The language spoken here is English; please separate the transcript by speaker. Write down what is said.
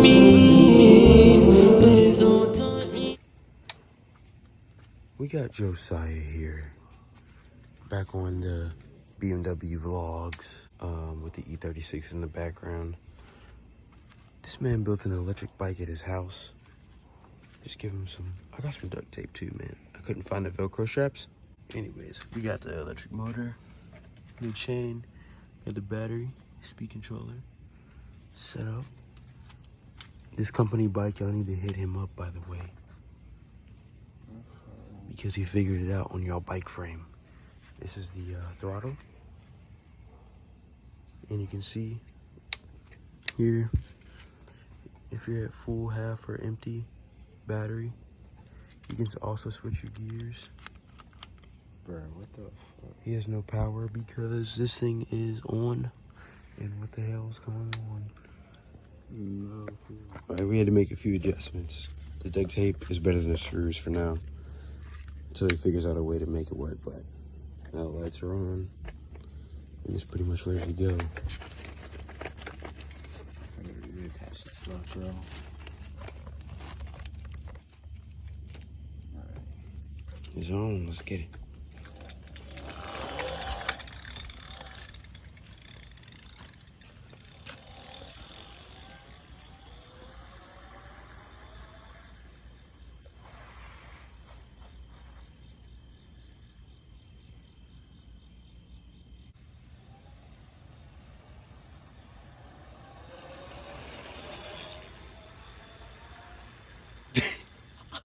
Speaker 1: me. Please don't touch me.
Speaker 2: We got Josiah here, back on the BMW vlogs, with the E36 in the background. This man built an electric bike at his house. Just give him some, I got some duct tape too, man. I couldn't find the Velcro straps. Anyways, we got the electric motor, new chain, got the battery, speed controller, set up. This company bike, y'all need to hit him up, by the way, because he figured it out on your bike frame. This is the throttle, and you can see here, if you're at full, half, or empty battery, you can also switch your gears.
Speaker 3: Bro, what the fuck?
Speaker 2: He has no power because this thing is on, and what the hell is going on?
Speaker 3: No.
Speaker 2: Alright, we had to make a few adjustments. The duct tape is better than the screws for now, until he figures out a way to make it work. But now the lights are on, and it's pretty much ready to go.
Speaker 3: I gotta reattach this Velcro.
Speaker 2: It's on. Let's get it.